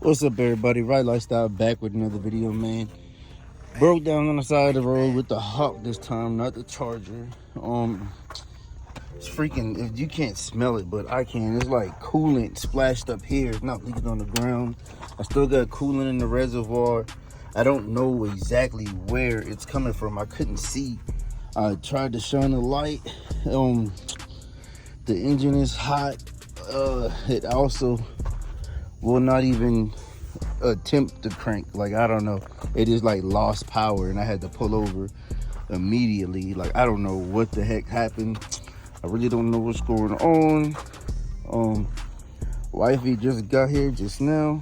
What's up, everybody? Right Lifestyle back with another video, man. Broke down on the side of the road with the Hawk this time, not the Charger. It's freaking, if you can't smell it, but I can. It's like coolant splashed up here. It's not leaking on the ground. I still got coolant in the reservoir. I don't know exactly where it's coming from. I couldn't see. I tried to shine a light. The engine is hot. It also will not even attempt to crank. Like, I don't know, it is like lost power, and I had to pull over immediately. Like, I don't know what the heck happened. I really don't know what's going on. Wifey just got here just now,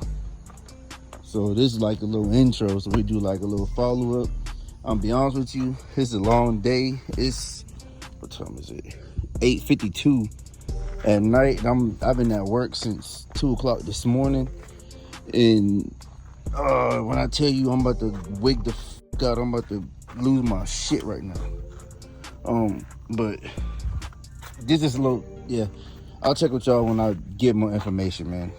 so this is like a little intro, so we do like a little follow-up. I'll be honest with you, it's a long day. It's, what time is it? 8:52 at night. I've been at work since 2 o'clock this morning, and when I tell you I'm about to wake the fuck out, I'm about to lose my shit right now. But this is a little, yeah, I'll check with y'all when I get more information, man.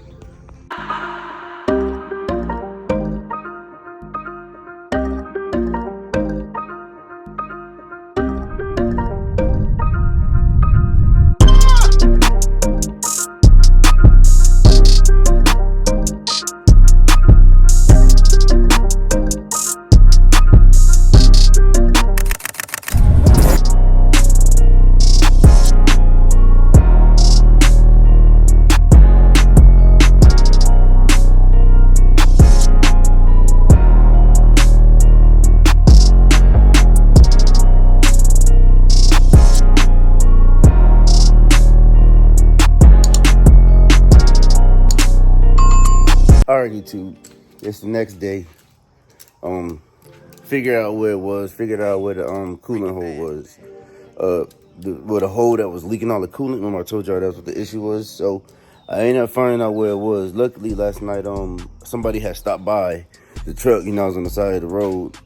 Alright, YouTube, it's the next day. Figured out where it was, figured out where the coolant hole was. Where the hole that was leaking all the coolant. Remember I told y'all that's what the issue was? So I ended up finding out where it was. Luckily last night somebody had stopped by the truck, I was on the side of the road.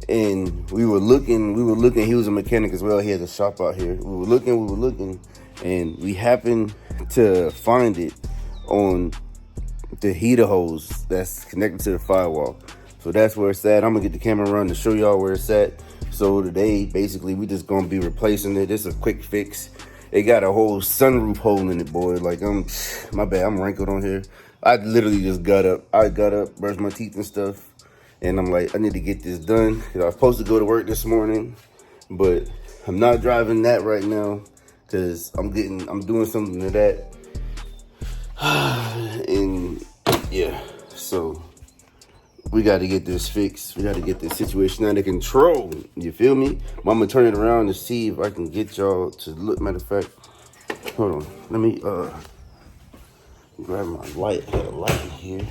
And we were looking, he was a mechanic as well, he has a shop out here. We were looking, and we happened to find it on the heater hose that's connected to the firewall. So that's where it's at. I'm gonna get the camera run to show y'all where it's at. So today, basically, we just gonna be replacing it. It's a quick fix. It got a whole sunroof hole in it, boy. Like, my bad, I'm wrinkled on here. I literally just got up. I got up, brushed my teeth and stuff, and I'm like, I need to get this done. I was supposed to go to work this morning, but I'm not driving that right now because I'm doing something to that. And yeah, so we got to get this fixed. We got to get this situation under control. You feel me? I'm gonna turn it around to see if I can get y'all to look. Matter of fact, hold on. Let me grab my light. I got a light in here.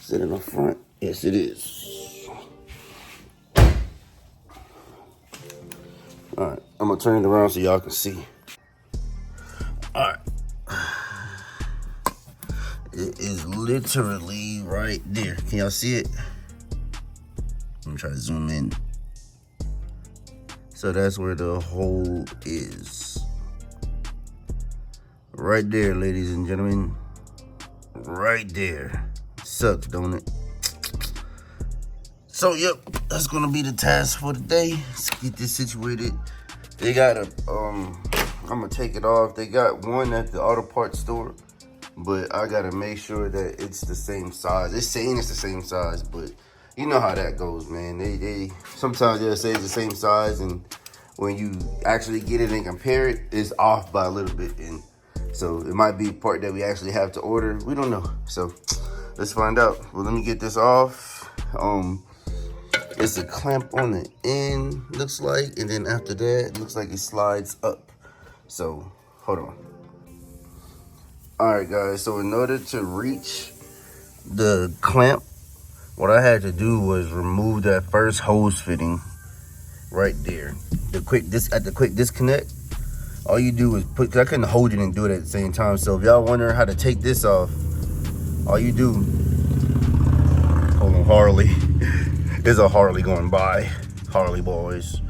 Is it in the front? Yes, it is. All right, I'm gonna turn it around so y'all can see. All right. It is literally right there. Can y'all see it? Let me try to zoom in. So that's where the hole is. Right there, ladies and gentlemen. Right there. Sucks, don't it? So, yep, that's gonna be the task for today. Let's get this situated. They got I'm gonna take it off. They got one at the auto parts store, but I gotta make sure that it's the same size. It's saying it's the same size, but you know how that goes, man. They sometimes they'll say it's the same size, and when you actually get it and compare it, it's off by a little bit. And so it might be a part that we actually have to order. We don't know. So let's find out. Well, let me get this off. It's a clamp on the end, looks like, and then after that, it looks like it slides up. So hold on. All right, guys, so in order to reach the clamp, what I had to do was remove that first hose fitting right there. At the quick disconnect, all you do is put, 'cause I couldn't hold it and do it at the same time. So if y'all wondering how to take this off, all you do, hold on, Harley. There's a Harley going by, Harley boys.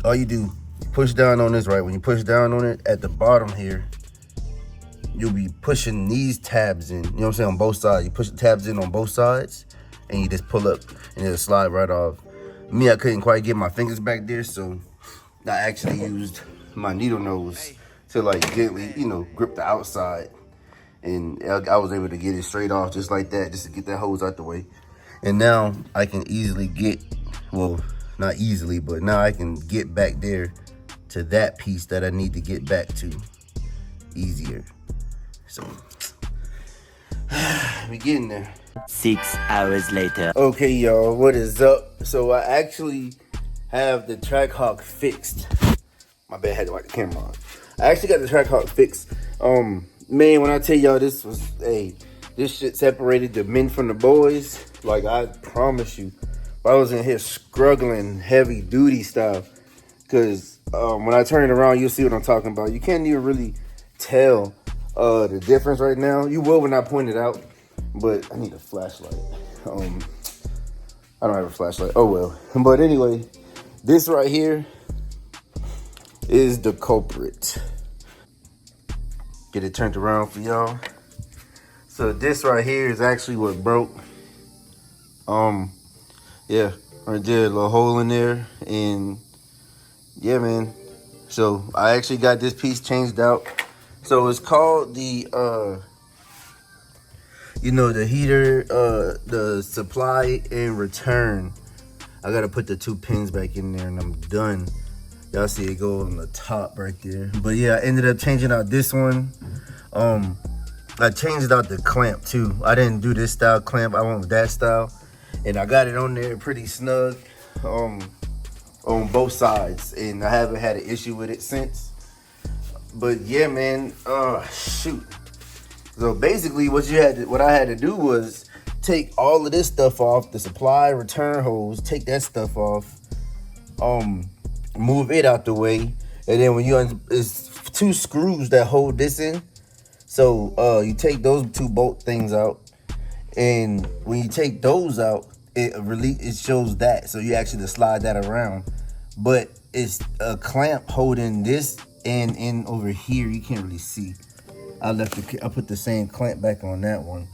All you do, push down on this, right? When you push down on it at the bottom here, you'll be pushing these tabs in, you know what I'm saying, on both sides. You push the tabs in on both sides and you just pull up and it'll slide right off. Me, I couldn't quite get my fingers back there, so I actually used my needle nose to like gently, you know, grip the outside. And I was able to get it straight off just like that, just to get that hose out the way. And now I can easily get, well, not easily, but now I can get back there to that piece that I need to get back to easier. So, we getting there. 6 hours later. Okay, y'all, what is up? So I actually have the Trackhawk fixed. My bad, I had to wipe the camera on. I actually got the Trackhawk fixed. Man, when I tell y'all this was, this shit separated the men from the boys. Like, I promise you, I was in here struggling heavy duty style. Cause when I turn it around, you'll see what I'm talking about. You can't even really tell the difference right now. You will when I point it out, but I need a flashlight. I don't have a flashlight. Oh well. But anyway, this right here is the culprit. Get it turned around for y'all. So this right here is actually what broke. Yeah, right there, a little hole in there, and yeah, man. So I actually got this piece changed out. So it's called the you know, the heater, the supply and return. I gotta put the 2 pins back in there and I'm done. Y'all see it go on the top right there. But yeah, I ended up changing out this one. I changed out the clamp too. I didn't do this style clamp, I went with that style. And I got it on there pretty snug on both sides. And I haven't had an issue with it since. But yeah, man, shoot. So basically what I had to do was take all of this stuff off, the supply return hose, take that stuff off, move it out the way, and then when it's 2 screws that hold this in. So you take those 2 bolt things out, and when you take those out, it shows that. So you actually slide that around, but it's a clamp holding this and in over here. You can't really see. I put the same clamp back on that one.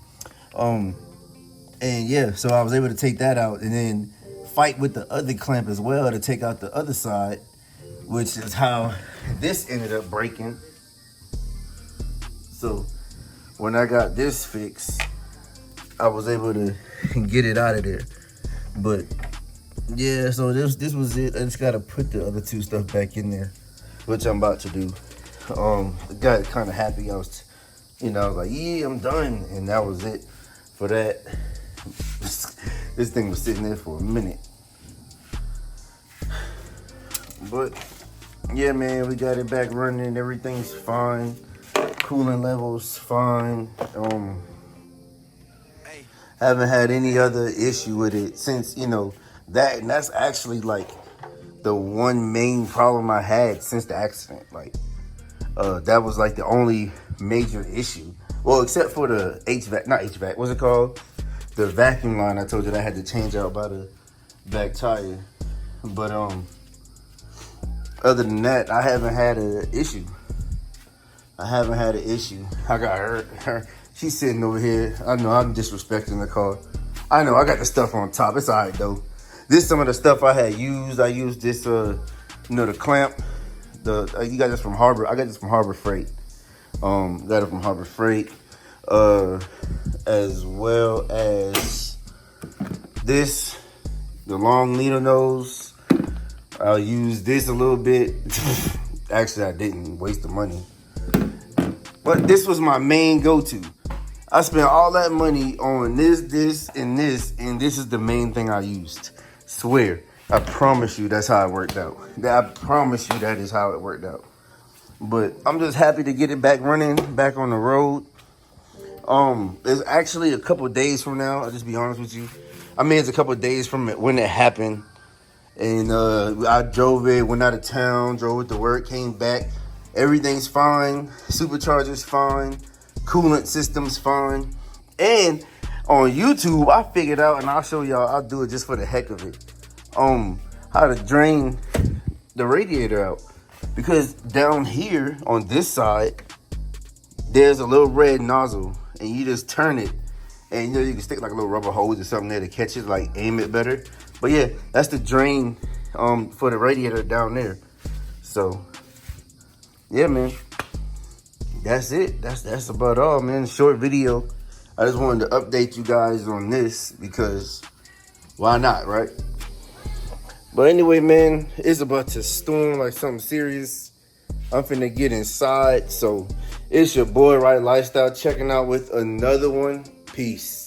And yeah, so I was able to take that out and then fight with the other clamp as well to take out the other side, which is how this ended up breaking. So when I got this fixed, I was able to get it out of there. But yeah, so this was it. I just gotta put the other 2 stuff back in there, which I'm about to do. I got kind of happy. I was like, yeah, I'm done, and that was it for that. This thing was sitting there for a minute. But yeah, man, we got it back running. Everything's fine. Cooling levels fine. Haven't had any other issue with it since, you know, that, and that's actually like the one main problem I had since the accident. Like, that was like the only major issue. Well, except for the not HVAC, what's it called? The vacuum line I told you that I had to change out by the back tire. But other than that, I haven't had an issue. I got her. She's sitting over here. I know I'm disrespecting the car. I know I got the stuff on top. It's all right though. This is some of the stuff I had used. I used this, you know, the clamp. You got this from Harbor. I got this from Harbor Freight. Got it from Harbor Freight. As well as this, the long needle nose. I'll use this a little bit. Actually, I didn't waste the money. But this was my main go-to. I spent all that money on this, and this is the main thing I used. Swear. I promise you that's how it worked out. I promise you that is how it worked out. But I'm just happy to get it back running, back on the road. It's actually a couple days from now. I'll just be honest with you. I mean, it's a couple days from when it happened. And I drove it, went out of town, drove it to work, came back. Everything's fine. Supercharger's fine. Coolant system's fine. And on YouTube, I figured out, and I'll show y'all, I'll do it just for the heck of it, how to drain the radiator out. Because down here on this side, there's a little red nozzle, and you just turn it, and you know you can stick like a little rubber hose or something there to catch it, like aim it better. But yeah, that's the drain for the radiator down there. So yeah, man, that's it. That's about all, man. Short video. I just wanted to update you guys on this because why not, right? But anyway, man, it's about to storm like something serious. I'm finna get inside. So it's your boy, Right Lifestyle, checking out with another one. Peace.